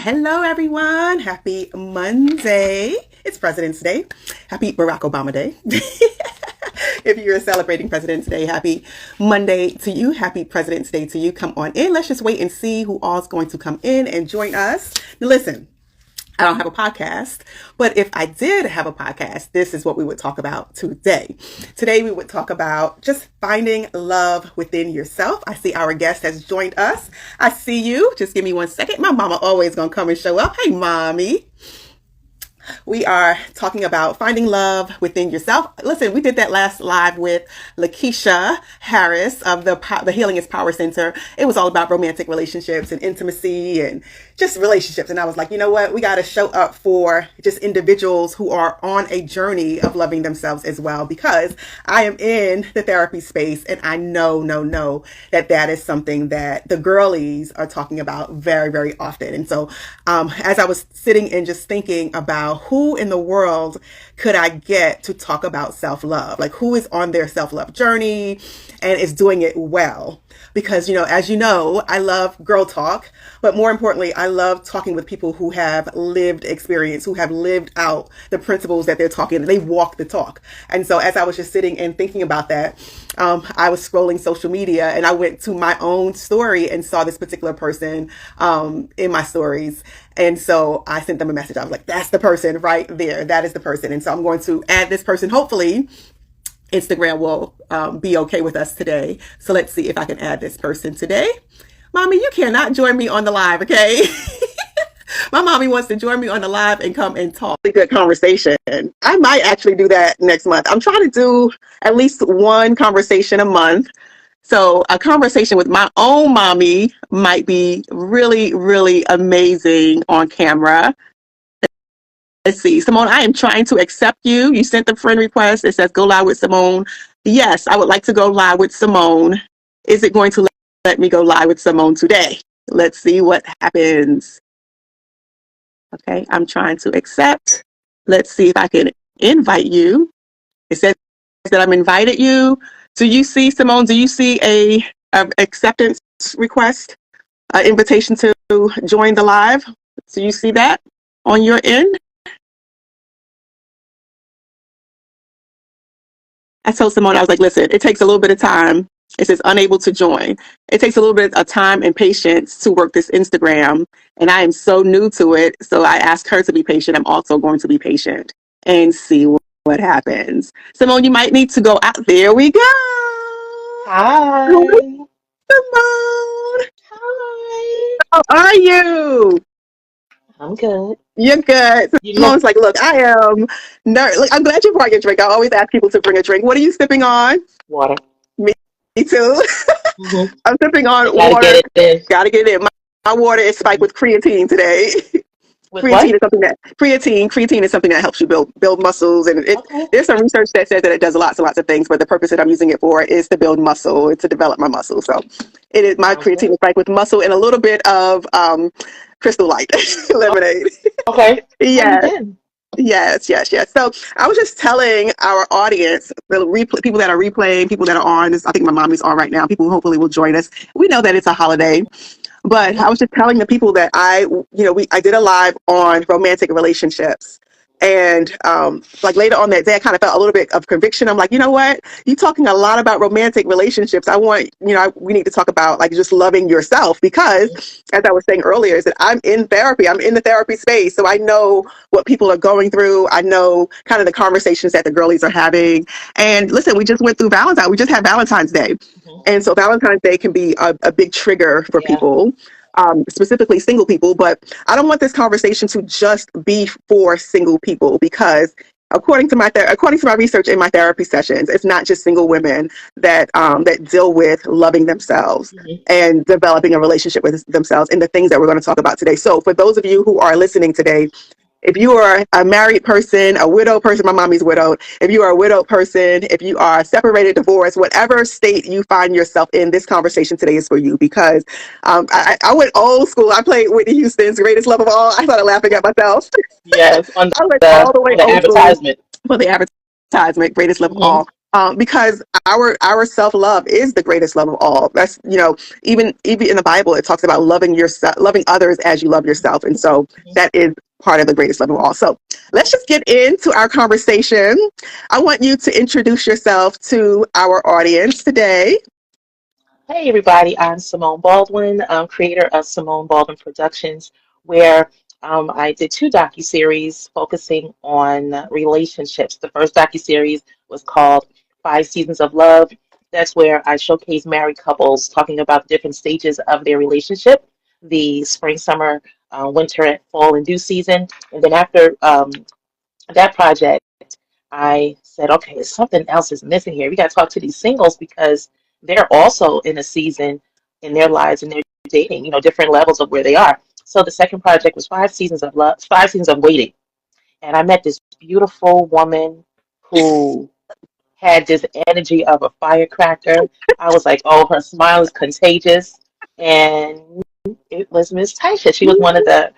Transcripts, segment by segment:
Hello, everyone. Happy Monday. It's President's Day. Happy Barack Obama Day. If you're celebrating President's Day, happy Monday to you. Happy President's Day to you. Come on in. Let's just wait and see who all's going to come in and join us. Now, listen. I don't have a podcast, but if I did have a podcast, this is what we would talk about today. Today, we would talk about just finding love within yourself. I see our guest has joined us. I see you. Just give me 1 second. My mama always gonna come and show up. Hey, mommy. We are talking about finding love within yourself. Listen, we did that last live with Lakeisha Harris of the Healing is Power Center. It was all about romantic relationships and intimacy and just relationships. And I was like, you know what? We got to show up for just individuals who are on a journey of loving themselves as well, because I am in the therapy space and I know that is something that the girlies are talking about very, very often. And so as I was sitting and just thinking about who in the world could I get to talk about self-love, like who is on their self-love journey and is doing it well. Because, as you know, I love girl talk, but more importantly, I love talking with people who have lived experience, who have lived out the principles that they're talking. They walk the talk. And so as I was just sitting and thinking about that, I was scrolling social media and I went to my own story and saw this particular person in my stories. And so I sent them a message. I was like, that's the person right there. That is the person. And so I'm going to add this person. Hopefully Instagram will be okay with us today. So let's see if I can add this person today. Mommy, you cannot join me on the live, okay? My mommy wants to join me on the live and come and talk. Good conversation. I might actually do that next month. I'm trying to do at least one conversation a month. So a conversation with my own mommy might be really, really amazing on camera. Let's see. Simone, I am trying to accept you. You sent the friend request. It says go live with Simone. Yes, I would like to go live with Simone. Is it going to let me go live with Simone today? Let's see what happens. Okay, I'm trying to accept. Let's see if I can invite you. It says that I'm invited you. Do you see, Simone, do you see a acceptance request, invitation to join the live? Do you see that on your end? I told Simone, I was like, listen, it takes a little bit of time. It says unable to join. It takes a little bit of time and patience to work this Instagram. And I am so new to it. So I asked her to be patient. I'm also going to be patient and see what happens. Simone, you might need to go out. There we go. Hi. Simone. Hi. How are you? I'm good. You're good. You look Simone's like, look, I am nerd. Look, I'm glad you brought your drink. I always ask people to bring a drink. What are you sipping on? water. Me too. hmm I'm sipping on Gotta water. get it in. Gotta get it in. My water is spiked with creatine today. With what? Creatine is something that helps you build muscles, and Okay. there's some research that says that it does lots and lots of things, but the purpose that I'm using it for is to build muscle and to develop my muscle. So it is my Sounds creatine good. is spiked with muscle and a little bit of Crystal Light lemonade. Okay. Yes. Then. Yes. So I was just telling our audience, people that are replaying, people that are on this, I think my mommy's on right now, people who hopefully will join us. We know that it's a holiday, but I was just telling the people that I did a live on romantic relationships. And like later on that day, I kind of felt a little bit of conviction. I'm like, you know what? You're talking a lot about romantic relationships. We need to talk about like just loving yourself, because as I was saying earlier, is that I'm in therapy. I'm in the therapy space. So I know what people are going through. I know kind of the conversations that the girlies are having. And listen, we just went through Valentine's. We just had Valentine's Day. hmm And so Valentine's Day can be a big trigger for Yeah. people, specifically single people. But I don't want this conversation to just be for single people, because according to my research in my therapy sessions, it's not just single women that deal with loving themselves hmm and developing a relationship with themselves, and the things that we're going to talk about today. So for those of you who are listening today, if you are a married person, a widowed person, my mommy's widowed. If you are a widowed person, if you are separated, divorced, whatever state you find yourself in, this conversation today is for you, because I went old school. I played Whitney Houston's Greatest Love of All. I started laughing at myself. Yes. On I went the all the way on the old school advertisement. for the advertisement, Greatest Love of hmm All. because our self love is the greatest love of all. That's even in the Bible it talks about loving yourself, loving others as you love yourself, and so that is part of the greatest love of all. So let's just get into our conversation. I want you to introduce yourself to our audience today. Hey, everybody. I'm Simone Baldwin, creator of Simone Baldwin Productions, where I did two docuseries focusing on relationships. The first docuseries was called 5 Seasons of Love. That's where I showcase married couples talking about different stages of their relationship, the spring, summer, winter, fall, and dew season. And then after that project, I said, okay, something else is missing here. We got to talk to these singles because they're also in a season in their lives and they're dating, different levels of where they are. So the second project was 5 Seasons of Love, 5 Seasons of Waiting. And I met this beautiful woman who had this energy of a firecracker. I was like, oh, her smile is contagious. And it was Miss Taisha. She was one of the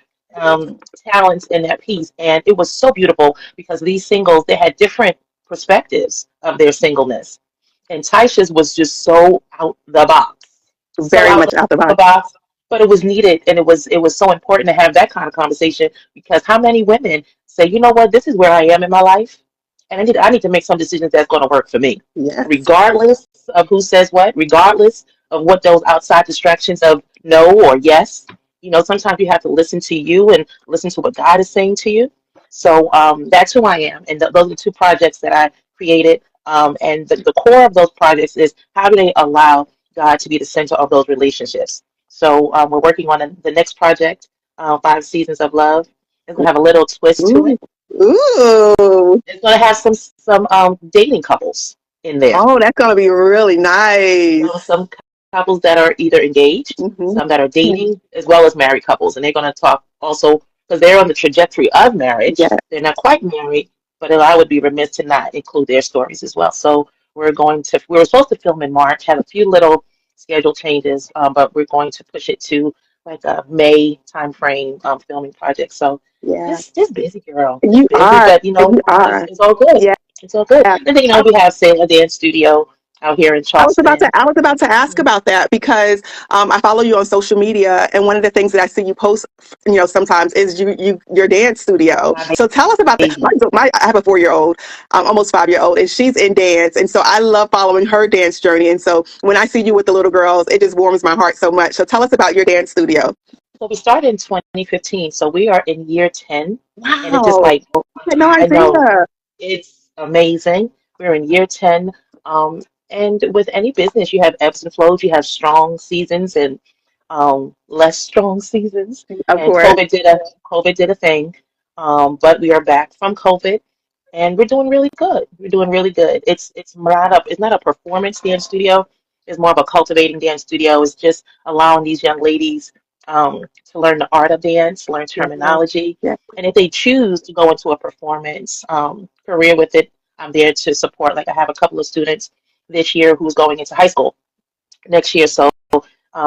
talents in that piece. And it was so beautiful because these singles, they had different perspectives of their singleness. And Taisha's was just so out the box, so Very out much out the the box. box. But it was needed, and it was so important to have that kind of conversation because how many women say, you know what, this is where I am in my life, and I need to make some decisions that's going to work for me, Yes. regardless of who says what, regardless of what those outside distractions of no or yes. Sometimes you have to listen to you and listen to what God is saying to you. So that's who I am, and those are the two projects that I created. And the core of those projects is how do they allow God to be the center of those relationships. So we're working on the next project, 5 Seasons of Love. It's gonna have a little twist to Ooh. it. Ooh. It's gonna have some dating couples in there. Oh, that's gonna be really nice. Some couples that are either engaged, Hmm. some that are dating, as well as married couples. And they're going to talk also because they're on the trajectory of marriage. Yeah. They're not quite married, but I would be remiss to not include their stories as well. So we were supposed to film in March, have a few little schedule changes, but we're going to push it to like a May timeframe filming project. So Yeah. it's busy, girl. It's You busy, are. but You it's, are. it's all good. Yeah. It's all good. And then we have Sailor Dance Studio out here in Charleston. I was about to ask about that because I follow you on social media, and one of the things that I see you post, sometimes is your dance studio. My So tell us about that. baby. I have a 4 year old, almost 5 year old, and she's in dance, and so I love following her dance journey. And so when I see you with the little girls, it just warms my heart so much. So tell us about your dance studio. So we started in 2015. So we are in year 10. And it just Wow, like, I had no I know idea. it's amazing. We're in year 10. Um, and with any business, you have ebbs and flows. You have strong seasons and less strong seasons. Of And course. COVID did a thing. But we are back from COVID and we're doing really good. We're doing really good. It's not a performance dance studio. It's more of a cultivating dance studio. It's just allowing these young ladies to learn the art of dance, learn Yeah. terminology, Yeah. and if they choose to go into a performance career with it, I'm there to support. Like I have a couple of students this year who's going into high school next year, so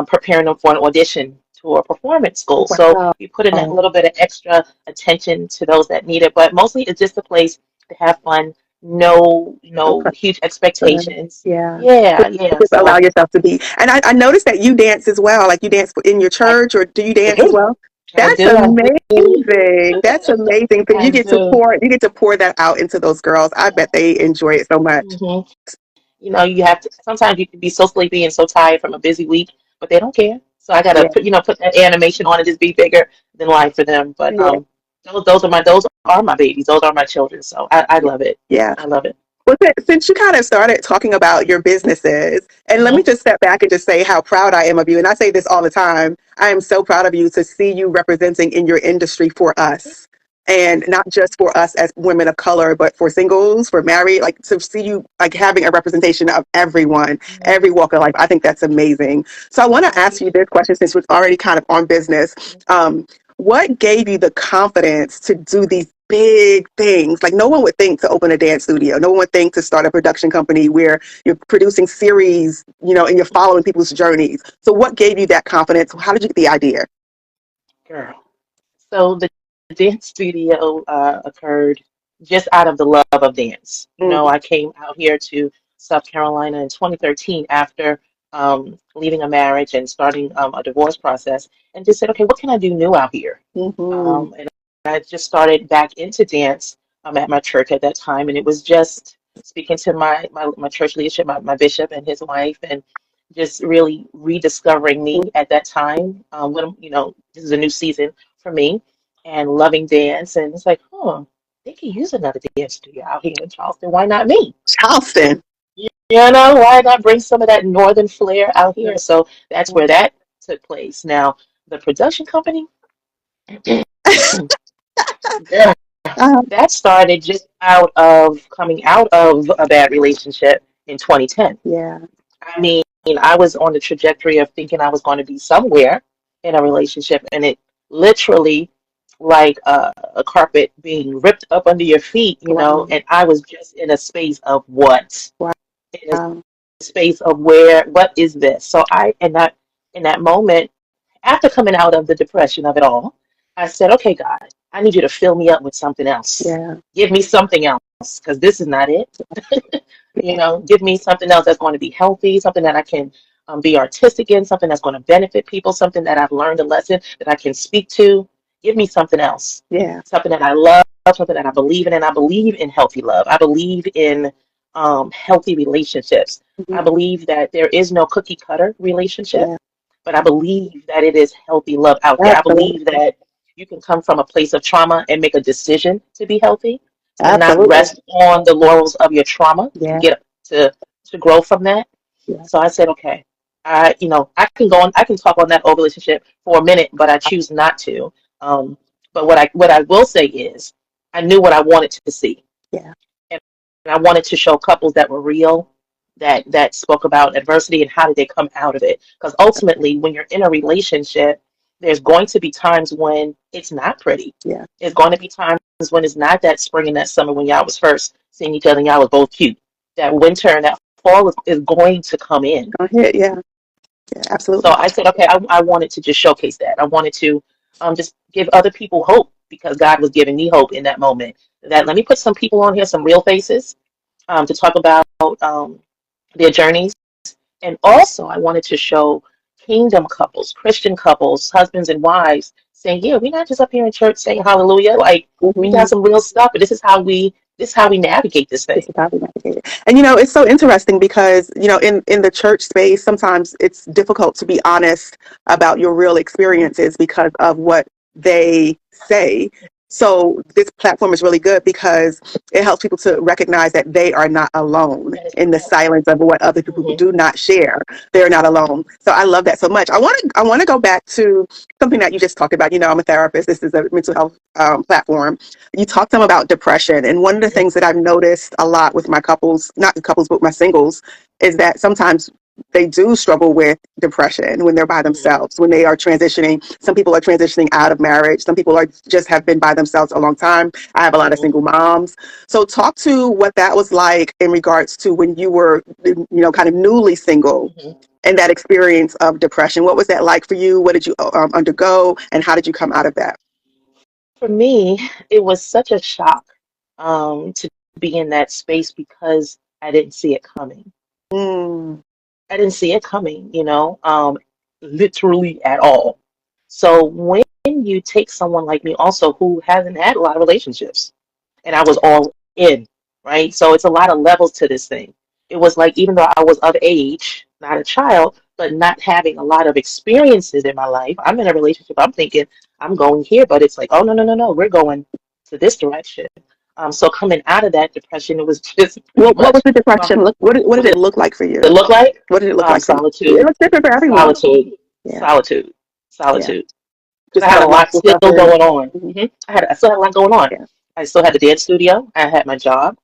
preparing them for an audition to a performance school. So Wow. we put in that little bit of extra attention to those that need it, but mostly it's just a place to have fun. No No huge pressure. expectations. Yeah. Yeah, yeah. Just allow So yourself to be. And I noticed that you dance as well. Like you dance in your I church, or do you I dance as do. well? I That's do. I do. amazing. That's amazing. So I do. you get to pour that out into those girls. I bet they enjoy it so much. hmm you have to, sometimes you can be so sleepy and so tired from a busy week, but they don't care. So I gotta Yeah. put that animation on and just be bigger than life for them. But Yeah. those are my babies. Those are my children. So I love it. Yeah. I love it. Well, since you kind of started talking about your businesses, and let me hmm just step back and just say how proud I am of you. And I say this all the time. I am so proud of you to see you representing in your industry for us. And not just for us as women of color, but for singles, for married, like to see you like having a representation of everyone, every walk of life. I think that's amazing. So I want to ask you this question since we're already kind of on business. What gave you the confidence to do these big things? Like no one would think to open a dance studio. No one would think to start a production company where you're producing series, and you're following people's journeys. So what gave you that confidence? How did you get the idea? Girl. So the dance studio occurred. just out of the love of dance. You know, Mm-hmm. I came out here to South Carolina in 2013 after leaving a marriage and starting a divorce process, and just said, okay, what can I do new out here? Mm-hmm. And I just started back into dance at my church at that time, and it was just speaking to my church leadership, my bishop and his wife, and just really rediscovering me at that time. When you know, this is a new season for me, and loving dance, and it's like, huh, they could use another dance studio out here in Charleston. Why not me? Charleston. You know, why not bring some of that northern flair out here? So that's where that took place. Now, the production company, yeah, Uh, that started just out of coming out of a bad relationship in 2010. yeah. I mean, I was on the trajectory of thinking I was going to be somewhere in a relationship, and it literally, like a carpet being ripped up under your feet, you know, Wow. and I was just in a space of what? In a Wow. space of where, what is this? So in that moment, after coming out of the depression of it all, I said, okay, God, I need you to fill me up with something else. Yeah. Give me something else, because this is not it. You Yeah. know, give me something else that's going to be healthy, something that I can be artistic in, something that's going to benefit people, something that I've learned a lesson that I can speak to. Give me something else, Yeah. something that I love, something that I believe in. And I believe in healthy love. I believe in healthy relationships. I Mhm. believe that there is no cookie cutter relationship, Yeah. but I believe that it is healthy love out there. I believe Absolutely. that you can come from a place of trauma and make a decision to be healthy and not Absolutely. rest on the laurels of your trauma to Yeah. get to grow from that. Yeah. So I said, okay, you know, I can talk on that old relationship for a minute, but I choose not to. But what I will say is, I knew what I wanted to see, Yeah. and I wanted to show couples that were real, that spoke about adversity and how did they come out of it. Because ultimately, when you're in a relationship, there's going to be times when it's not pretty. Yeah. There's going to be times when it's not that spring and that summer when y'all was first seeing each other and y'all was both cute. That winter and that fall is going to come in. Go ahead. Yeah. Yeah. So Absolutely. I said, okay, I wanted to just showcase that. I wanted to just give other people hope because God was giving me hope in that moment. That let me put some people on here, some real faces, to talk about their journeys. And also, I wanted to show kingdom couples, Christian couples, husbands and wives, saying, "Yeah, we're not just up here in church saying hallelujah. Like we got Hmm. some real stuff, but this is how we navigate this This thing." is how we navigate it. And it's so interesting because in the church space, sometimes it's difficult to be honest about your real Mhm. experiences because of what they say. So this platform is really good because it helps people to recognize that they are not alone That is in the correct. silence of what other people Hmm. do not share. They're not alone. So I love that so much. I want to go back to something that you just talked about. I'm a therapist. This is a mental health platform. You talked to them about depression. And one of the things that I've noticed a lot with my couples, not the couples, but my singles, is that sometimes they do struggle with depression when they're by Hmm. themselves, when they are transitioning. Some people are transitioning out of marriage. Some people are just have been by themselves a long time. I have a lot of Hmm. single moms. So talk to what that was like in regards to when you were, kind of newly single Hmm. and that experience of depression. What was that like for you? What did you undergo? And how did you come out of that? For me, it was such a shock to be in that space because I didn't see it coming. Mm, I didn't see it coming, literally at all. So when you take someone like me also who hasn't had a lot of relationships, and I was all in, right? So it's a lot of levels to this thing. It was like even though I was of age, not a child, but not having a lot of experiences in my life, I'm in a relationship, I'm thinking I'm going here, but it's like, oh no, no, no, no, we're going to this direction. So coming out of that depression, it was just pretty what was much the from depression look? What did what it look like for it you? look like? What did it look like for you? It Solitude, looks different for everyone. solitude, Yeah, solitude, yeah. solitude. Because Just I had kind a of lost lot still yourself in. going on. Mhm. I still had a lot going on. Yeah, I still had the dance studio. I had my job.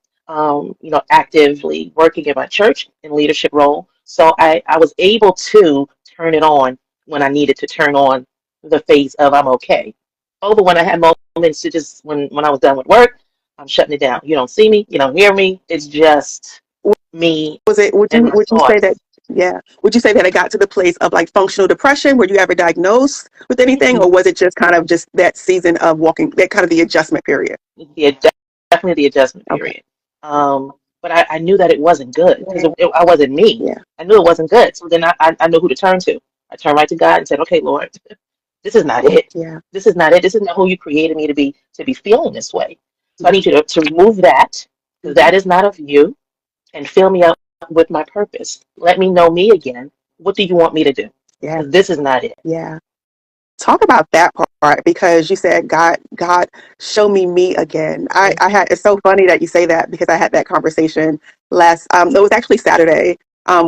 Actively working in my church in leadership role. So I was able to turn it on when I needed to turn on the phase of I'm okay. Over when I had moments to just when I was done with work, I'm shutting it down. You don't see me, you don't hear me. It's just me was it? Would and you my would you say that? thoughts. Yeah. Would you say that it got to the place of like functional depression? Were you ever diagnosed with anything, or was it just kind of just that season of walking, that kind of the adjustment period? The definitely the adjustment Okay. period. But I knew that it wasn't good because Yeah. I wasn't me. Yeah. I knew it wasn't good. So then I knew who to turn to. I turned right to God and said, okay, Lord, this is not it. Yeah. This is not it. This is not who you created me to be feeling this way. So I need you to remove that because Mm-hmm. that is not of you and fill me up with my purpose. Let me know me again. What do you want me to do? Yeah. Because this is not it. Yeah. Talk about that part because you said God show me again. I Hmm. had it's so funny that you say that because I had that conversation last it was actually Saturday.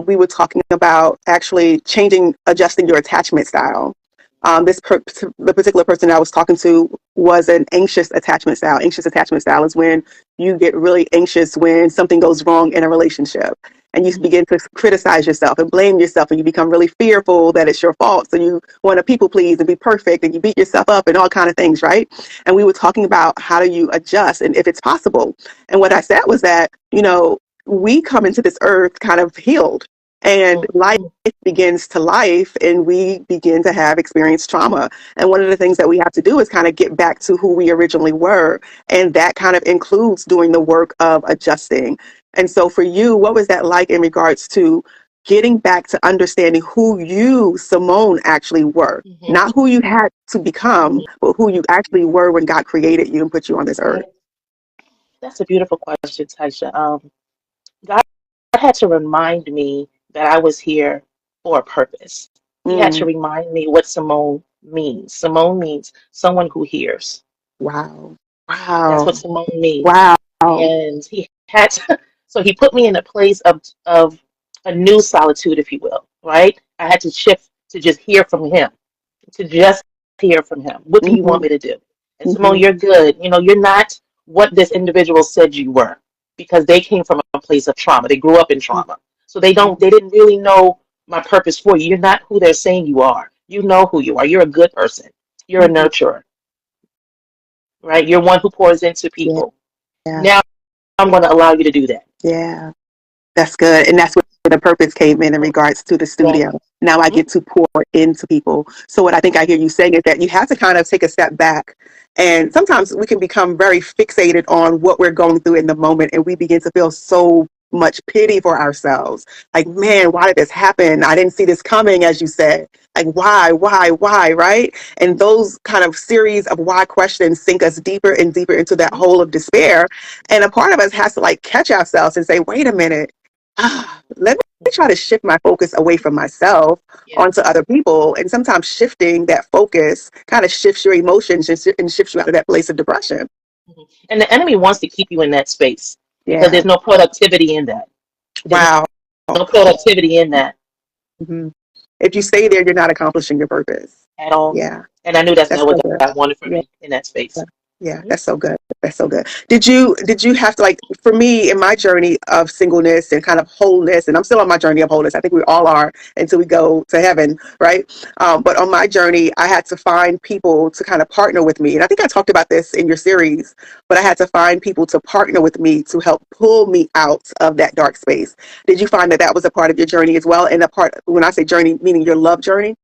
We were talking about actually changing, adjusting your attachment style. The particular person I was talking to was an anxious attachment style. Anxious attachment style is when you get really anxious when something goes wrong in a relationship and you Hmm. begin to criticize yourself and blame yourself and you become really fearful that it's your fault. So you want to people please and be perfect and you beat yourself up and all kind of things, right? And we were talking about how do you adjust and if it's possible. And what I said was that, we come into this earth kind of healed and life Hmm. begins to life and we begin to have experienced trauma. And one of the things that we have to do is kind of get back to who we originally were. And that kind of includes doing the work of adjusting. And so for you, what was that like in regards to getting back to understanding who you, Simone, actually were? Hmm. Not who you had to become, Hmm. but who you actually were when God created you and put you on this earth. Right. That's a beautiful question, Taisha. God had to remind me that I was here for a purpose. He had to Mm, remind me what Simone means. Simone means someone who hears. wow. That's Wow. what Simone means. Wow. And he had to, so he put me in a place of a new solitude, if you will, right? I had to shift to just hear from him, to just hear from him. What do you Hmm. want me to do? And Simone, Hmm. you're good. You're not what this individual said you were because they came from a place of trauma. They grew up in trauma. So they didn't really know my purpose for you. You're not who they're saying you are. You know who you are. You're a good person. You're a Hmm. nurturer, right? You're one who pours into Yeah. people. Now I'm going to allow you to do that. Yeah. That's good. And that's where the purpose came in regards to the Yeah. studio. Now I get to pour into people. So what I think I hear you saying is that you have to kind of take a step back. And sometimes we can become very fixated on what we're going through in the moment. And we begin to feel so much pity for ourselves. Like, man, why did this happen? I didn't see this coming, as you said. Like, why, right? And those kind of series of why questions sink us deeper and deeper into that Mhm. hole of despair. And a part of us has to like catch ourselves and say, wait a minute, let me try to shift my focus away from myself onto Yes. other people. And sometimes shifting that focus kind of shifts your emotions and shifts you out of that place of depression. Mhm. And the enemy wants to keep you in that space because Yeah. there's no productivity in that. There's Wow. no productivity in that Hmm. If you stay there, you're not accomplishing your purpose. at all. Yeah. And I knew that's That's not so what good. God wanted for Yeah. me in that Yeah, space. yeah, Hmm. that's so good. That's so good. Did you have to like for me in my journey of singleness and kind of wholeness, and I'm still on my journey of wholeness. I think we all are until we go to heaven, right? But on my journey, I had to find people to kind of partner with me, and I think I talked about this in your series. But I had to find people to partner with me to help pull me out of that dark space. Did you find that that was a part of your journey as well? And a part when I say journey, meaning your love journey.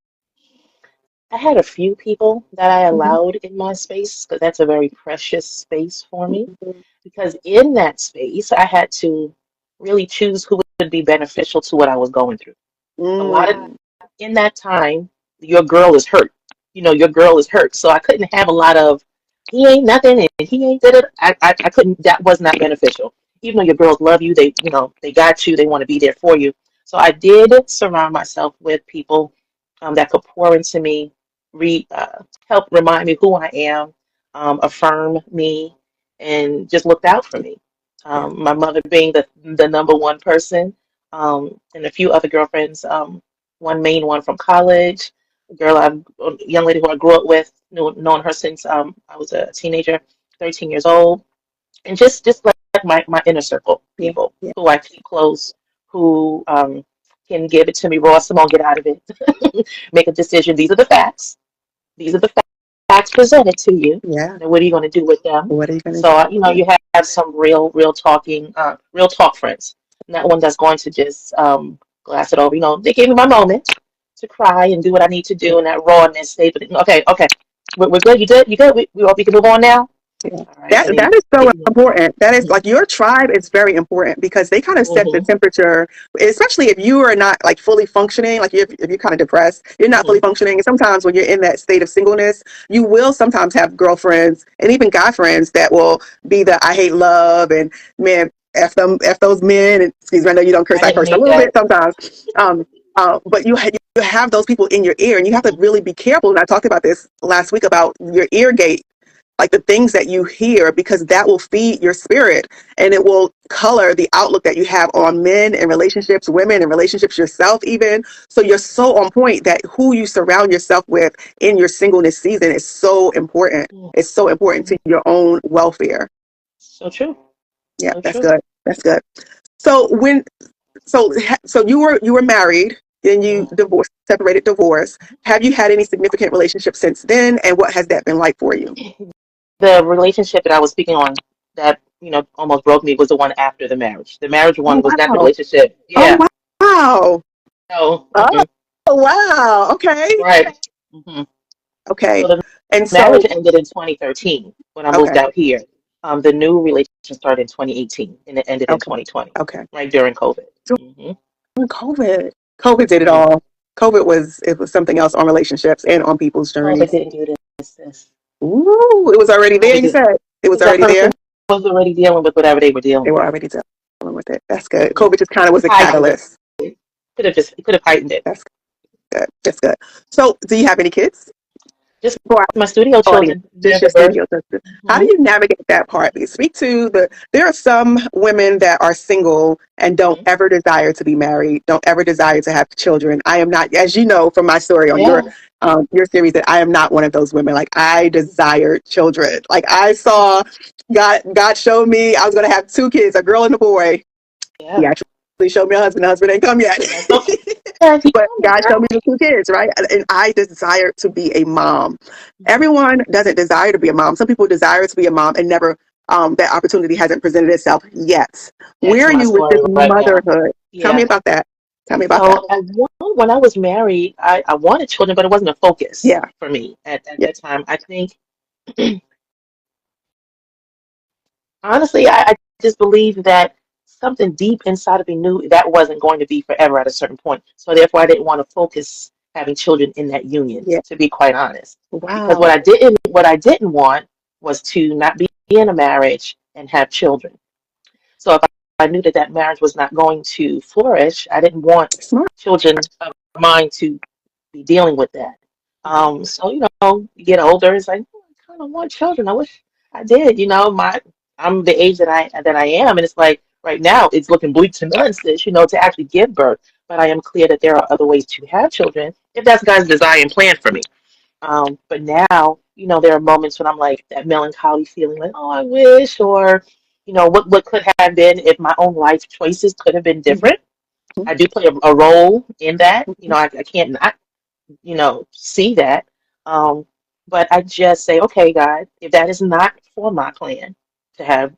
I had a few people that I Hmm. allowed in my space because that's a very precious space for me. Hmm. Because in that space, I had to really choose who would be beneficial to what I was going through. A lot of Mm. in that time, your girl is hurt. Your girl is hurt. So I couldn't have a lot of he ain't nothing and he ain't did it. I couldn't. That was not beneficial. Even though your girls love you, they got you. They want to be there for you. So I did surround myself with people that could pour into me, help remind me who I am, affirm me, and just looked out for me. Yeah. My mother being the number one person, and a few other girlfriends. One main one from college, a young lady who I grew up with, known her since I was a teenager, 13 years old, and just like my inner circle Yeah. people Yeah. who I keep close, who can give it to me raw. Simone, get out of it. Make a decision. These are the facts. These are the facts presented to you. Yeah. Now, what are you going to do with them? What are you going to So, do? you have some real talking, real talk friends. Not one that's going to just glass it over. They gave me my moment to cry and do what I need to do in that rawness state. But okay, we're good. You good? You good? We can move on now. Yeah. All right, I That need that is to so get with that. important. That is like your tribe is very important because they kind of set the Mm-hmm. temperature, especially if you are not like fully functioning, like if you're kind of depressed, you're not fully Mm-hmm. functioning. And sometimes when you're in that state of singleness, you will sometimes have girlfriends and even guy friends that will be the I hate love and man, F them, F those men. And excuse me, I know you don't curse, I I didn't curse a hate little bit that. sometimes. But you have those people in your ear and you have to really be careful. And I talked about this last week about your ear gate, like the things that you hear, because that will feed your spirit and it will color the outlook that you have on men and relationships, women and relationships, yourself even. So you're so on point that who you surround yourself with in your singleness season is so important. It's so important to Mm-hmm. your own welfare. So true. Yeah, So that's true. good. That's good. So so you were married, then you Mm-hmm. divorced, separated, divorce. Have you had any significant relationships since then, and what has that been like for you? The relationship that I was speaking on that, almost broke me was the one after the marriage. The marriage Oh one was not the wow. relationship. Oh Yeah. wow. So, Oh wow. Okay. right. Hmm. Okay. So the And so marriage ended in 2013 when I moved okay. out here. The new relationship started in 2018 and it ended in Okay. 2020, Okay. right during COVID. So Hmm. COVID. COVID did it Hmm. all. It was something else on relationships and on people's COVID journeys. didn't do this, sis. Ooh, it was already there, COVID you did, said. It was because that already there. person was already dealing with whatever they were They dealing were with. already dealing with it. That's good. Hmm. COVID just kind of was a Heightened it. catalyst. It could have heightened it. That's good. That's good. So do you have any kids? Just For my studio audience, children just near your the birth. studio sister. How do Hmm. you navigate that part? Speak to there are some women that are single and don't Hmm. ever desire to be married, don't ever desire to have children. I am not, as you know from my story on Yeah. your series, that I am not one of those women. Like I desire children. Like I saw God showed me I was going to have two kids, a girl and a boy. He Yeah. actually showed me a husband. The husband ain't come yet. That's okay. Keep But coming, God showed girl. me the two kids, right? And I desire to be a mom. Mhm. Everyone doesn't desire to be a mom. Some people desire to be a mom and never, that opportunity hasn't presented itself yet. Where That's are my you with this story right now. motherhood? Tell me Yeah. about that. Tell me about that. So when I was married, I wanted children, but it wasn't a focus Yeah. for me at Yeah. that time. I think, honestly, I just believed that something deep inside of me knew that wasn't going to be forever at a certain point. So therefore, I didn't want to focus having children in that union, Yeah. to be quite honest. Because Wow. what I didn't want was to not be in a marriage and have children. So if I knew that that marriage was not going to flourish, I didn't want Smart. children of mine to be dealing with that. So you get older, it's like, "Oh, I kind of want children. I wish I did." I'm the age that I am, and it's like right now it's looking bleak to nonsense, to actually give birth. But I am clear that there are other ways to have children if that's God's desire and plan for me. But now, there are moments when I'm like that melancholy feeling, like, oh, I wish, or what could have been if my own life choices could have been Mhm. different. I do play a role in that. Mhm. I can't not see that. Um, but I just say, okay, God, if that is not for my plan to have,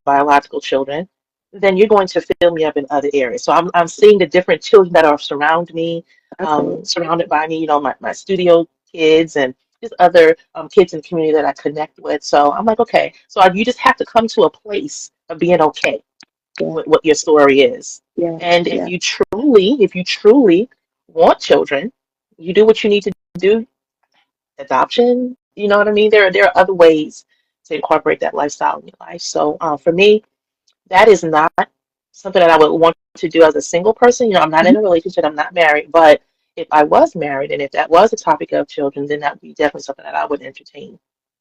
biological children, then you're going to fill me up in other areas. So I'm seeing the different children that are Absolutely. surrounded by me, my studio kids and just other kids in the community that I connect with. So I'm like, okay, so you just have to come to a place of being okay Yeah. with what your story is. Yeah. And Yeah. if you truly want children, you do what you need to do. Adoption, you know what I mean? There are other ways to incorporate that lifestyle in your life. So for me, that is not something that I would want to do as a single person. I'm not Mhm. in a relationship, I'm not married, but if I was married and if that was a topic of children, then that would be definitely something that I would entertain.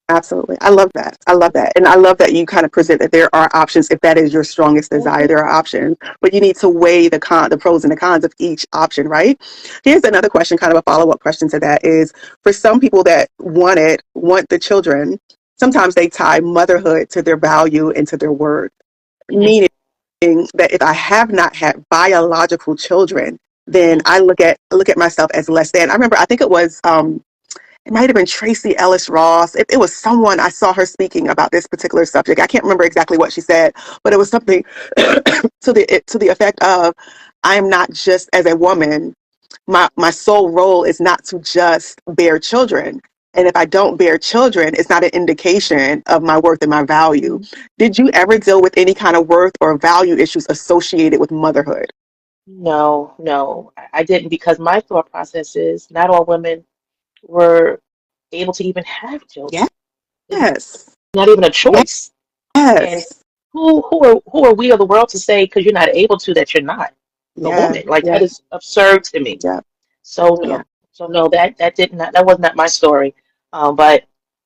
Absolutely. I love that. I love that. And I love that you kind of present that there are options if that is your strongest desire. Mhm. There are options, but you need to weigh the pros and the cons of each option, right? Here's another question, kind of a follow-up question to that is for some people that want the children, sometimes they tie motherhood to their value and to their worth, Mhm. meaning that if I have not had biological children, then Mhm. I look at myself as less than. I remember I think it might have been Tracy Ellis Ross. It was someone I saw her speaking about this particular subject. I can't remember exactly what she said, but it was something to the effect of, I am not just as a woman. My sole role is not to just bear children. And if I don't bear children, it's not an indication of my worth and my value. Did you ever deal with any kind of worth or value issues associated with motherhood? No, no, I didn't, because my thought process is not all women were able to even have children. It's Yes. not even a choice. And Yes. who are we or the world to say because you're not able to that you're not a Yeah. woman? Like, that Yeah. is absurd to me. Yeah. So Yeah. no, so no, that did not that was not my story. But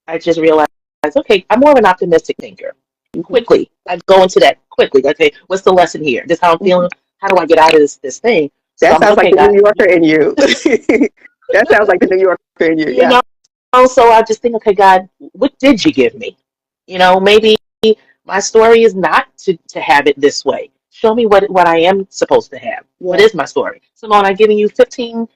I just realized, okay, I'm more of an optimistic thinker. Hmm. Quickly, I go into that quickly. Okay, what's the lesson here? This is how I'm Hmm. feeling. How do I get out of this thing? So That I'm like, sounds like okay, the God, New Yorker in you. That sounds like the New Yorker in you. you Yeah. know. So I just think, okay, God, what did you give me? Maybe my story is not to have it this way. Show me what I am supposed to have. What Yeah. is my story? Simone, I've given you 15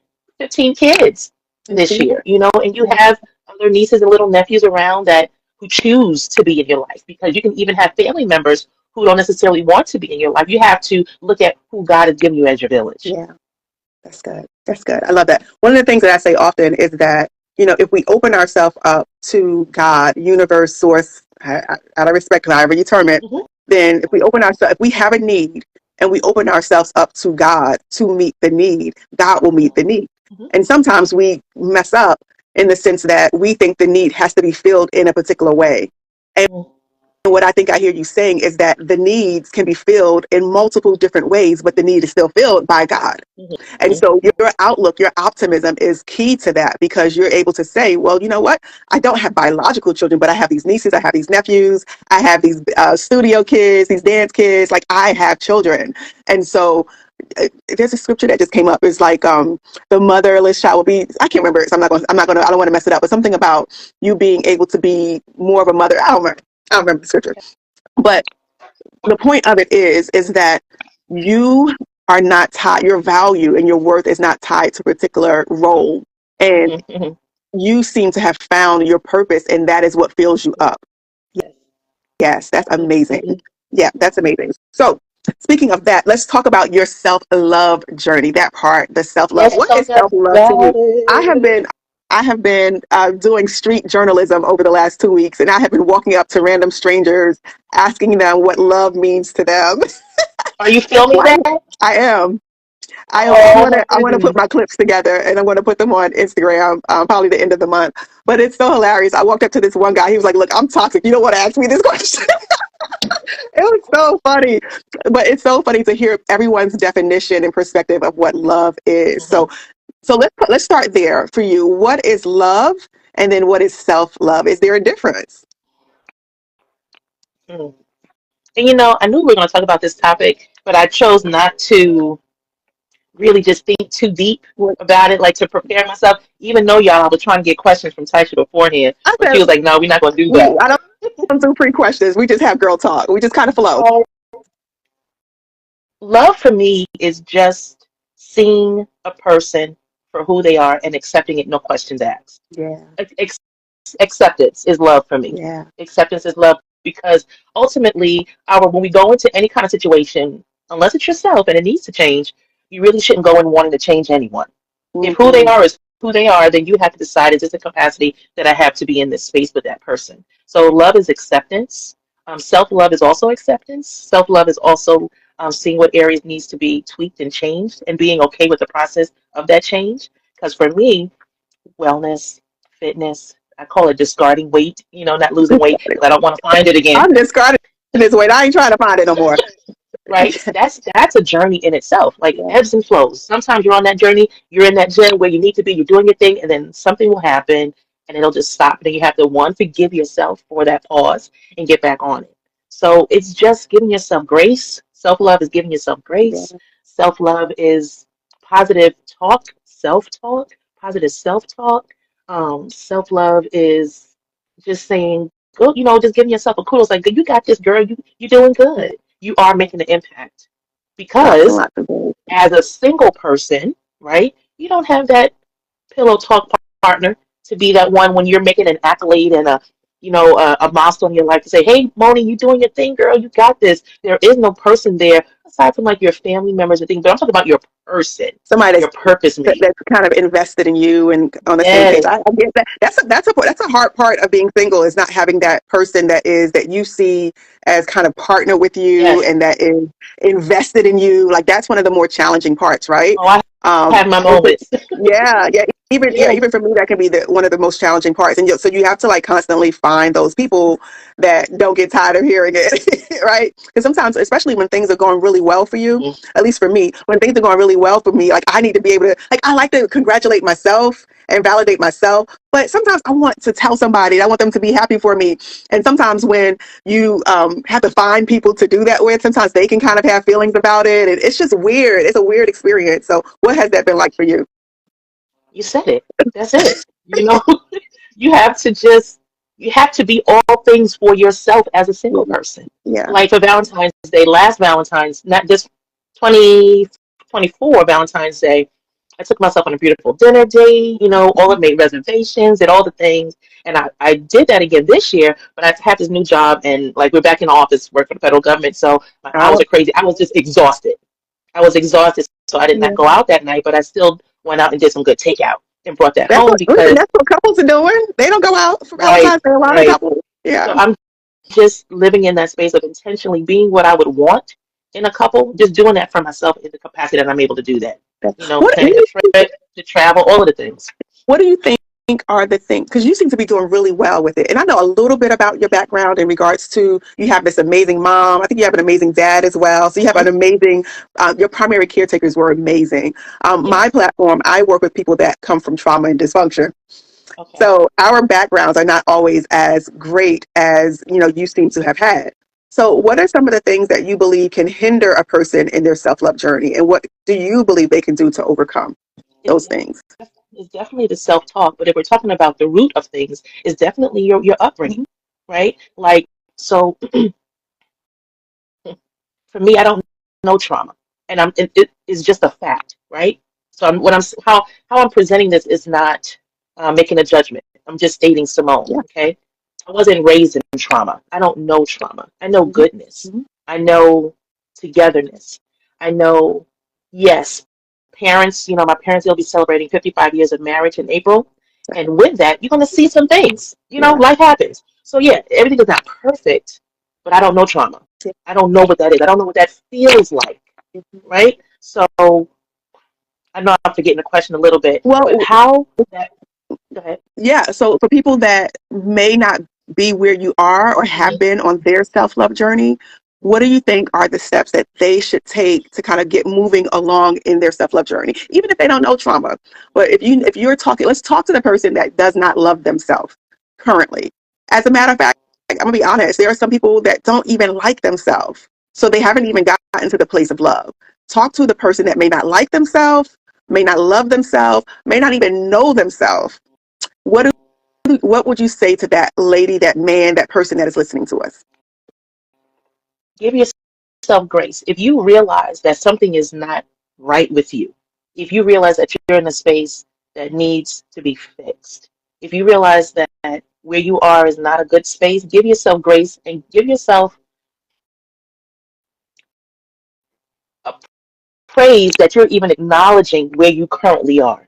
kids this Hmm. year, and you have other nieces and little nephews around that who choose to be in your life, because you can even have family members who don't necessarily want to be in your life. You have to look at who God has given you as your village. Yeah. That's good. That's good. I love that. One of the things that I say often is that, if we open ourselves up to God, universe, source, out of respect, however you term it, Hmm. then if we have a need and we open ourselves up to God to meet the need, God will meet the need. Hmm. And sometimes we mess up in the sense that we think the need has to be filled in a particular way. And what I think I hear you saying is that the needs can be filled in multiple different ways, but the need is still filled by God. And Hmm. so your outlook, your optimism is key to that, because you're able to say, well, you know what? I don't have biological children, but I have these nieces, I have these nephews, I have these studio kids, these dance kids. Like, I have children. And so there's a scripture that just came up. It's like the motherless child will be, I can't remember it, so I don't want to mess it up, but something about you being able to be more of a mother. I don't remember the scripture. But the point of it is that you are not tied, your value and your worth is not tied to a particular role. And Hmm. Hmm. you seem to have found your purpose, and that is what fills you up. Yes. Yes, that's amazing. Absolutely. Yeah, that's amazing. So, speaking of that, let's talk about your self-love journey. That part, the self-love. Let's What talk is self-love to about you? I have it. been, I have been doing street journalism over the last 2 weeks, and I have been walking up to random strangers, asking them what love means to them. Are you filming Why? that? I am. I am. Oh my I want to put goodness. my clips together, and I'm going to put them on Instagram, probably the end of the month. But it's so hilarious. I walked up to this one guy. He was like, "Look, I'm toxic. You don't want to ask me this question." It was so funny, but it's so funny to hear everyone's definition and perspective of what love is. Mhm. So let's start there for you. What is love, and then what is self love? Is there a difference? Mm. And I knew we were going to talk about this topic, but I chose not to really just think too deep What about it, like to prepare myself. Even though y'all, I was trying to get questions from Taisha beforehand, I but said, she was like, "No, we're not going to do that." I don't do pre questions. We just have girl talk. We just kind of flow. So, love for me is just seeing a person for who they are and accepting it, no questions asked. Yeah, Ac- Acceptance is love for me. yeah, Acceptance is love, because ultimately, when we go into any kind of situation, unless it's yourself and it needs to change, you really shouldn't go in wanting to change anyone. If who they hmm, are is who they are, then you have to decide, is this the capacity that I have to be in this space with that person? So love is acceptance. Self-love is also acceptance. Self-love is also seeing what areas needs to be tweaked and changed, and being okay with the process of that change. Because for me, wellness, fitness, I call it discarding weight, not losing weight because I don't want to find it again. I'm discarding this weight. I ain't trying to find it no more. Right? That's a journey in itself, like Yeah, ebbs and flows. Sometimes you're on that journey, you're in that gym where you need to be, you're doing your thing, and then something will happen and it'll just stop. And then you have to, one, forgive yourself for that pause and get back on it. So it's just giving yourself grace. Self-love is giving yourself grace. yeah, Self-love is positive talk, self-talk, positive self-talk. Self-love is just saying, go, just giving yourself a kudos, like, you got this, girl, you're doing yeah. good, you are making an impact. Lots and Because lots of things. as a single person, right, you don't have that pillow talk partner to be that one when you're making an accolade and a milestone in your life to say, hey, Moni, you doing your thing, girl. You got this. There is no person there aside from like your family members and things, but I'm talking about your person, Somebody your purpose mate. that's kind of invested in you and on the same page. Yes, I get that. That's a hard part of being single, is not having that person that you see as kind of partner with you yes. and that is invested in you. Like that's one of the more challenging parts, right? Oh, I have my And so, moments. even Yes, for me, that can be one of the most challenging parts. And so you have to like constantly find those people that don't get tired of hearing it, right? Because sometimes, especially when things are going really well for you, mhm. at least for me, when things are going really well for me, like I need to be able to, like, I like to congratulate myself and validate myself. But sometimes I want to tell somebody, I want them to be happy for me. And sometimes when you have to find people to do that with, sometimes they can kind of have feelings about it. And it's just weird. It's a weird experience. So what has that been like for you? You said it. That's it. You have to just you have to be all things for yourself as a single person. Yeah. Like for Valentine's Day, last Valentine's, not this 2024 Valentine's Day, I took myself on a beautiful dinner date, all of made reservations, did all the things. And I did that again this year, but I had this new job and like we're back in the office, work for the federal government. So my hours Oh, are crazy. I was just exhausted. I was exhausted. So I did not go yeah. out that night, but I still went out and did some good takeout and brought that That's home what, listen, because, that's what couples are doing. They don't go out for right, Valentine's Day. A lot of right. couples. So Yeah. I'm just living in that space of intentionally being what I would want in a couple, just doing that for myself in the capacity that I'm able to do that. What, Planning a trip, to travel, all of the things. what do you think are the things, because you seem to be doing really well with it, and I know a little bit about your background in regards to, you have this amazing mom, I think you have an amazing dad as well, so you have Hmm. an amazing, your primary caretakers were amazing. My Yes. platform, I work with people that come from trauma and dysfunction, Okay. so our backgrounds are not always as great as you seem to have had. So what are some of the things that you believe can hinder a person in their self-love journey, and what do you believe they can do to overcome It's, those things? it's definitely the self-talk, but if we're talking about the root of things, it's definitely your upbringing, Mhm. right? Like, so for me, I don't know trauma, and it is just a fact, right? So how I'm presenting this is not making a judgment. I'm just stating Simone, Yeah. okay? I wasn't raised in trauma. I don't know trauma. I know Mhm. goodness. Mhm. I know togetherness. I know, yes, parents. My parents, they'll be celebrating 55 years of marriage in April, and with that, you're going to see some things. Yeah. Life happens. So yeah, everything is not perfect, but I don't know trauma. Yeah. I don't know what that is. I don't know what that feels like, Mhm. right? So I know I'm forgetting the question a little bit, but Well, how that, go ahead. yeah. So for people that may not be where you are or have Hmm. been on their self-love journey, what do you think are the steps that they should take to kind of get moving along in their self-love journey, even if they don't know trauma? But if you're talking, let's talk to the person that does not love themselves currently. As a matter of fact, I'm gonna be honest, there are some people that don't even like themselves. So they haven't even gotten to the place of love. Talk to the person that may not like themselves, may not love themselves, may not even know themselves. What would you say to that lady, that man, that person that is listening to us? Give yourself grace. If you realize that something is not right with you, if you realize that you're in a space that needs to be fixed, if you realize that where you are is not a good space, give yourself grace and give yourself a praise that you're even acknowledging where you currently are,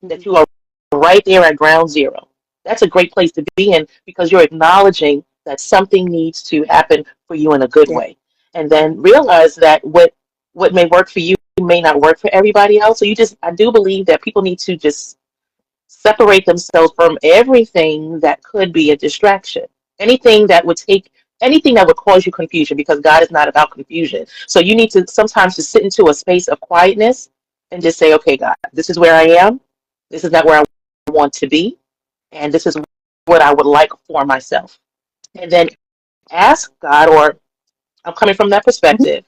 that Mhm. you are right there at ground zero. That's a great place to be in because you're acknowledging that something needs to happen for you in a good Yeah. way. And then realize that what may work for you may not work for everybody else. So I do believe that people need to just separate themselves from everything that could be a distraction. Anything that would take anything that would cause you confusion because God is not about confusion. So you need to sometimes just sit into a space of quietness and just say, okay, God, this is where I am. This is not where I want to be. And this is what I would like for myself. And then ask God, or I'm coming from that Mhm. perspective,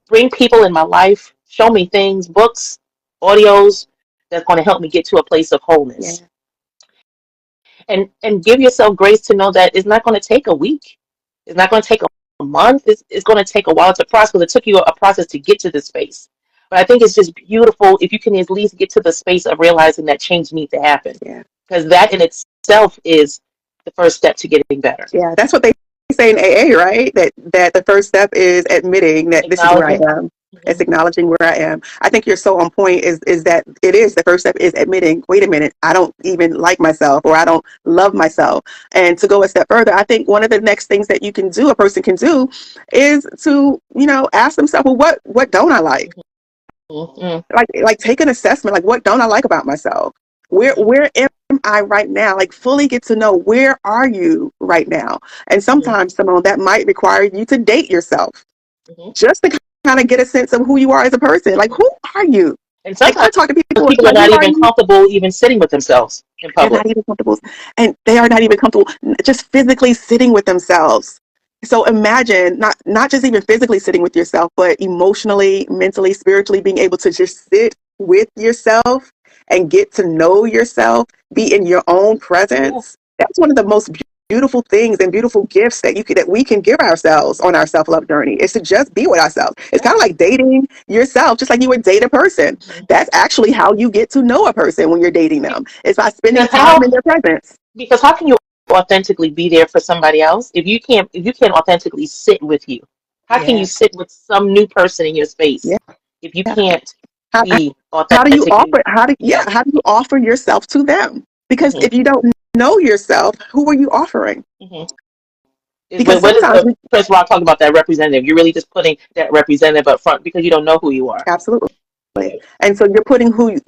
bring people in my life, show me things, books, audios that's going to help me get to a place of wholeness. Yeah. And give yourself grace to know that it's not going to take a week. It's not going to take a month. It's going to take a while to process because it took you a process to get to this space. But I think it's just beautiful if you can at least get to the space of realizing that change needs to happen. Yeah. Because that in itself is the first step to getting better. Yeah, that's what they say in AA, right? That the first step is admitting that this is where I Acknowledging. am. It's Hmm. acknowledging where I am. I think you're so on point is that it is the first step is admitting, wait a minute, I don't even like myself or I don't love myself. And to go a step further, I think one of the next things that you can do, a person can do, is to, ask themselves, well, what don't I like? Hmm. Like take an assessment, like what don't I like about myself? Hmm. Where am I right now? Like fully get to know, where are you right now? And Hmm. sometimes, Simone, that might require you to date yourself Hmm. just to kind of get a sense of who you are as a person. Like, who are you? And Like, I sometimes talk to people people are like, who not are even you? comfortable even sitting with themselves in They're public. not even comfortable, and they are not even comfortable just physically sitting with themselves. So imagine not just even physically sitting with yourself, but emotionally, mentally, spiritually being able to just sit with yourself and get to know yourself, be in your own Yeah. presence. That's one of the most beautiful things and beautiful gifts that we can give ourselves on our self-love journey, is to just be with ourselves. It's kind of Yes. like dating yourself, just like you would date a person. Hmm. That's actually how you get to know a person when you're dating them. It's by spending Because time in their presence. how can you authentically be there for somebody else if you can't authentically sit with you? How can you Yeah. sit with some new person in your space Yeah. if you can't How, be how do you authentically? offer Yeah. how do you offer yourself to them? Because Hmm. if you don't know yourself, who are you offering? Hmm. Because What is sometimes the Chris Rock talking about, that representative? You're really just putting that representative up front because you don't know who you are. absolutely. And so you're putting who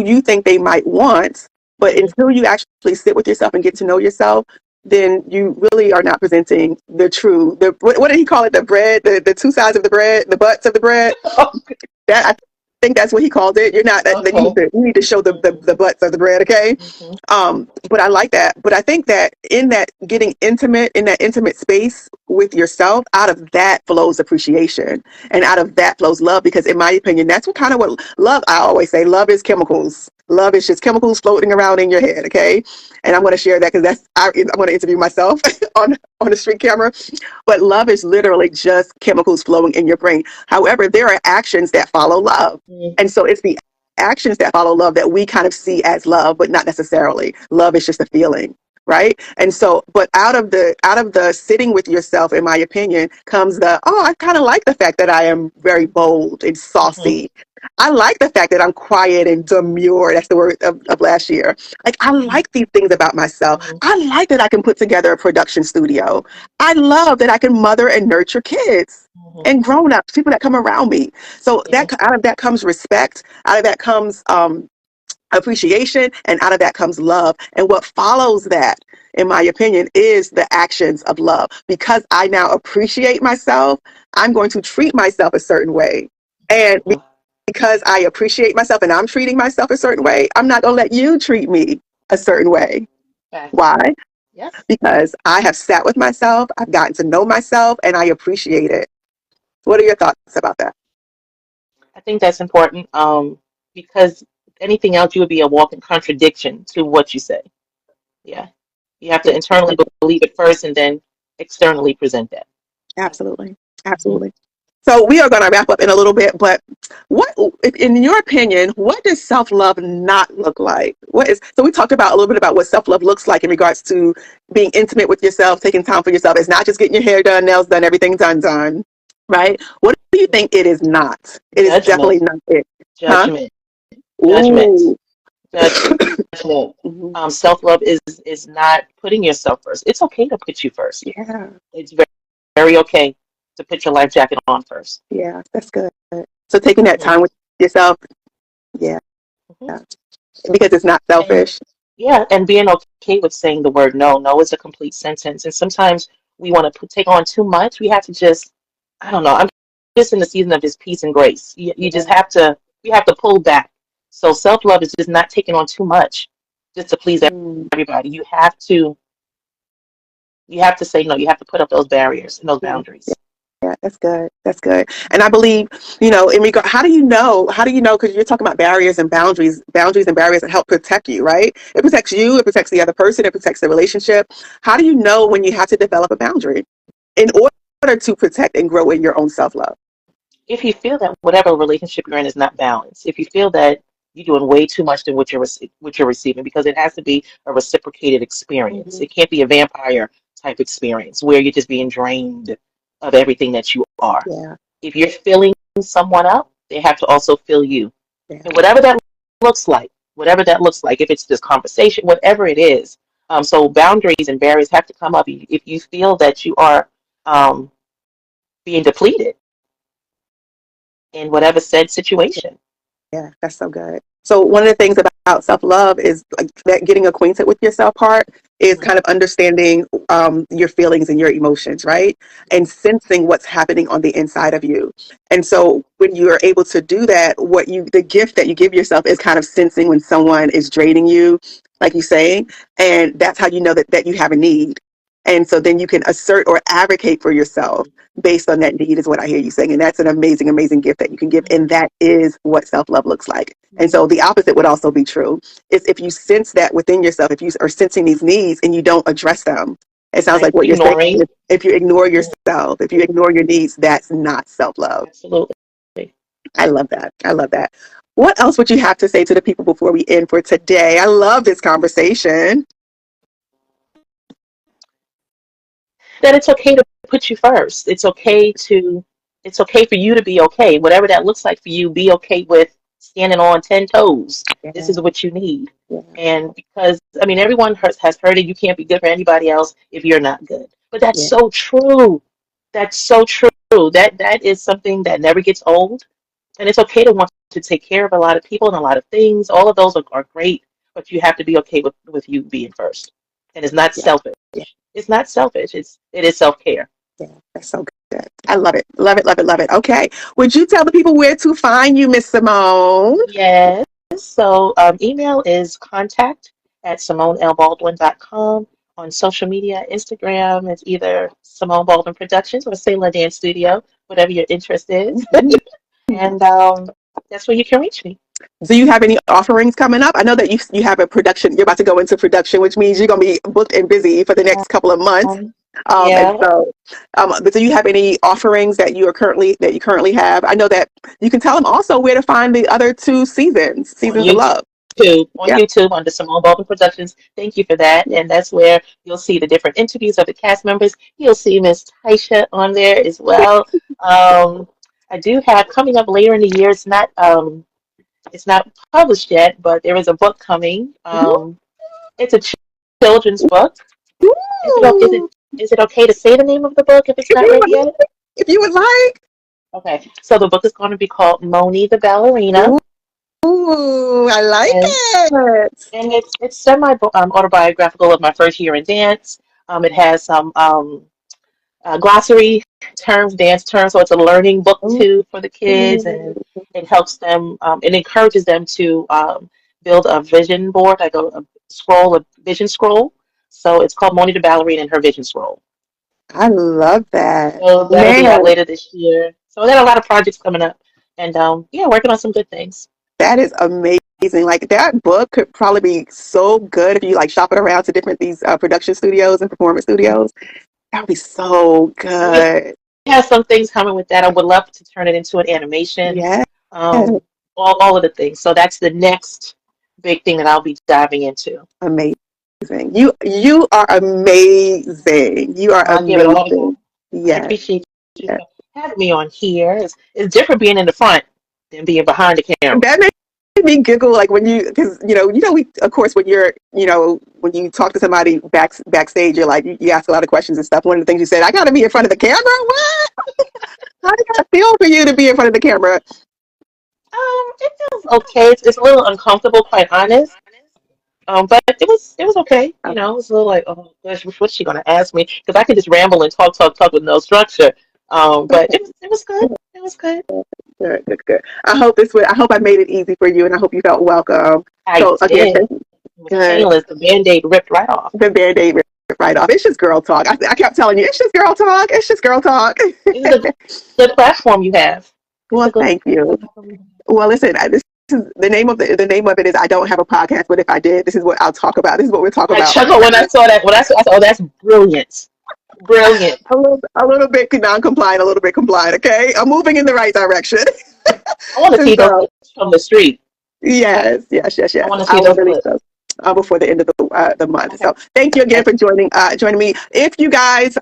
you think they might want, but Hmm. until you actually sit with yourself and get to know yourself, then you really are not presenting what did he call it? The bread, the two sides of the bread, the butts of the bread. That I think that's what he called it. You're not that Okay. you need to show Hmm. the butts of the bread, okay? Hmm. But I like that. But I think that in that getting intimate, in that intimate space with yourself, out of that flows appreciation, and out of that flows love. Because in my opinion, that's what love. I always say, love is chemicals. Love is just chemicals floating around in your head, okay? And I'm going to share that because I'm going to interview myself on the street camera. But love is literally just chemicals flowing in your brain. However, there are actions that follow love. Hmm. And so it's the actions that follow love that we kind of see as love, but not necessarily. Love is just a feeling, right? And so, but out of the sitting with yourself, in my opinion, comes I kind of like the fact that I am very bold and Hmm. saucy. I like the fact that I'm quiet and demure. That's the word of last year. Like, I like these things about myself. Hmm. I like that I can put together a production studio. I love that I can mother and nurture kids Hmm. and grown-ups, people that come around me. So Yeah. that out of that comes respect. Out of that comes appreciation, and out of that comes love. And what follows that, in my opinion, is the actions of love. Because I now appreciate myself, I'm going to treat myself a certain way. And Hmm. because I appreciate myself and I'm treating myself a certain way, I'm not going to let you treat me a certain way. Facts. Why? Yes. Because I have sat with myself, I've gotten to know myself, and I appreciate it. What are your thoughts about that? I think that's important. Because anything else, you would be a walking contradiction to what you say. Yeah. You have to Yeah, internally believe it first and then externally present that. Yeah. absolutely. Hmm. Absolutely. So we are going to wrap up in a little bit, but in your opinion, what does self-love not look like? So we talked about a little bit about what self-love looks like in regards to being intimate with yourself, taking time for yourself. It's not just getting your hair done, nails done, everything done, right? What do you think it is not? It is Judgment, definitely not it. Huh? judgment, judgment, Ooh. judgment. Mhm. Self-love is not putting yourself first. It's okay to put you first. Yeah. It's very, very okay to put your life jacket on first. Yeah. That's good. So taking that Hmm. time with yourself, yeah, Hmm. because it's not And selfish. yeah, and being okay with saying the word no. No is a complete sentence. And sometimes we want to take on too much. We have to just, I don't know. I'm just in the season of just peace and grace. You just Yeah. have to, we have to pull back. So self-love is just not taking on too much just to please Mm. everybody. You have to say no. You have to put up those barriers and those Yeah. boundaries. Yeah, that's good. That's good. And I believe, in regard, how do you know? How do you know? Because you're talking about boundaries and barriers that help protect you, right? It protects you. It protects the other person. It protects the relationship. How do you know when you have to develop a boundary in order to protect and grow in your own self love? If you feel that whatever relationship you're in is not balanced, if you feel that you're doing way too much than what you're receiving, because it has to be a reciprocated experience. Mhm. It can't be a vampire type experience where you're just being drained of everything that you are. Yeah. If you're filling someone up, they have to also fill you. Yeah. And whatever that looks like, if it's this conversation, whatever it is. So boundaries and barriers have to come up if you feel that you are um, being depleted in whatever said situation. Yeah, that's so good. So one of the things about self-love is like that getting acquainted with yourself part is Mhm. kind of understanding your feelings and your emotions, right? And sensing what's happening on the inside of you. And so when you are able to do that, the gift that you give yourself is kind of sensing when someone is draining you, like you saying, and that's how you know that you have a need. And so then you can assert or advocate for yourself based on that need is what I hear you saying. And that's an amazing, amazing gift that you can give. And that is what self-love looks like. And so the opposite would also be true is if you sense that within yourself, if you are sensing these needs and you don't address them, it sounds Like like what you're saying. ignoring. If you ignore yourself, if you ignore your needs, that's not self-love. Absolutely. I love that. I love that. What else would you have to say to the people before we end for today? I love this conversation. That it's okay to put you first. It's okay for you to be okay. Whatever that looks like for you, be okay with standing on 10 toes. This Yeah, is what you need. yeah, And because I mean everyone has heard it, you can't be good for anybody else if you're not good. But that's yeah, so true. That's so true. That is something that never gets old. And it's okay to want to take care of a lot of people and a lot of things. All of those are great, but you have to be okay with you being first. And it's not yeah, selfish. yeah, It's not selfish. It is self-care. yeah. That's so good. I love it. Love it, love it, love it. Okay. Would you tell the people where to find you, Miss Simone? Yes. So email is contact@simonelbaldwin.com. On social media, Instagram, it's either Simone Baldwin Productions or Sailor Dance Studio, whatever your interest is. And that's where you can reach me. Do you have any offerings coming up? I know that you have a production. You're about to go into production, which means you're going to be booked and busy for the next couple of months. Um, And yeah. so, but do you have any offerings that you currently have? I know that you can tell them also where to find the other two On seasons of YouTube. love. On Yeah, YouTube under Simone Baldwin Productions. Thank you for that. And that's where you'll see the different interviews of the cast members. You'll see Miss Taisha on there as well. I do have coming up later in the year. It's not published yet, but there is a book coming. It's a children's book. Is it o- is it Ooh, is it okay to say the name of the book if it's if not you ready would, yet? if you would like. Okay. So the book is going to be called Moni the Ballerina. Ooh, I like And it. it's semi autobiographical of my first year in dance. It has some glossary terms, dance terms, so it's a learning book too for the kids, and Ooh, it helps them. It encourages them to build a vision board, like a vision scroll. So it's called Moni the Ballerina and her vision scroll. I love that. So that'll be out Man, later this year. So I got a lot of projects coming up, and yeah, working on some good things. that is amazing. Like that book could probably be so good if you like shop it around to different these production studios and performance studios. That would be so We good. have some things coming with that. I would love to turn it into an animation, Yes, um, all of the things. So that's the next big thing that I'll be diving into. amazing. You are amazing. You are I'll give it all. amazing. I Yes. appreciate you for having me on here. It's different being in the front than being behind the camera. That made me giggle like when because we of course when you're when you talk to somebody backstage you're like you ask a lot of questions and stuff. One of the things you said, I got to be in front of the camera. What? How did that feel for you to be in front of the camera? It feels okay. It's a little uncomfortable, quite honest. But it was okay. You know, it was a little like, oh gosh, what's she gonna ask me? Because I could just ramble and talk with no structure. But it was good. It was good. Good, good, good. I hope I made it easy for you, and I hope you felt welcome. I So again, did. It was good. painless. The Band-Aid ripped right off. The Band-Aid ripped right off. It's just girl talk. I kept telling you, it's just girl talk. It's just girl talk. This is a good platform you have. It's a Well, thank good you. platform you have. Well, listen, this is the name of it is I don't have a podcast, but if I did, this is what I'll talk about. This is what we'll talk I about. chuckled when I saw that. When I said, oh, that's brilliant. Brilliant. A little bit non-compliant, a little bit compliant. Okay, I'm moving in the right direction. I want to And see those so, from the street. Yes. I want to I see will those release clips. those before the end of the month. Okay. So thank you again Okay. for joining me. If you guys,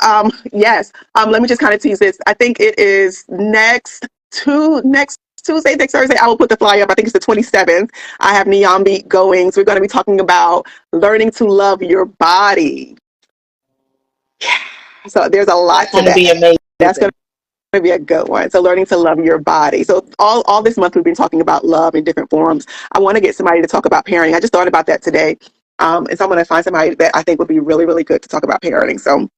yes, let me just kind of tease this. I think it is next Tuesday, next Thursday. I will put the flyer up. I think it's the 27th. I have Niambi going. So we're going to be talking about learning to love your body. So there's a That's lot to going to that. be That's going amazing. to be a good one. So learning to love your body. So all this month we've been talking about love in different forms. I want to get somebody to talk about parenting. I just thought about that today. And so I'm going to find somebody that I think would be really, really good to talk about parenting. So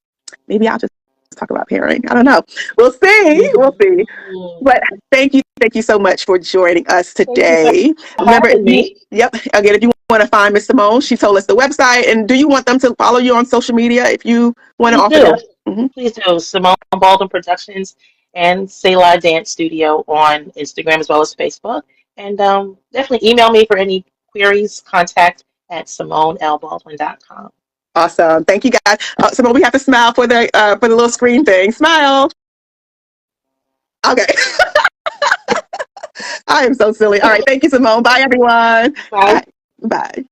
maybe I'll just talk about parenting. I don't know. We'll see. We'll see. Mhm. But thank you so much for joining us Thank you for today. Remember, if having you, me. yep, again, if you want to find Miss Simone, she told us the website. And do you want them to follow you on social media if you want to Please offer do. that? Mm-hmm. Please do. Simone Baldwin Productions and Selah Dance Studio on Instagram as well as Facebook. And definitely email me for any queries. Contact at SimoneLBaldwin.com. Awesome. Thank you guys. Simone, we have to smile for the little screen thing. Smile. Okay. I am so silly. All right. Thank you, Simone. Bye, everyone. All Bye. right. Bye.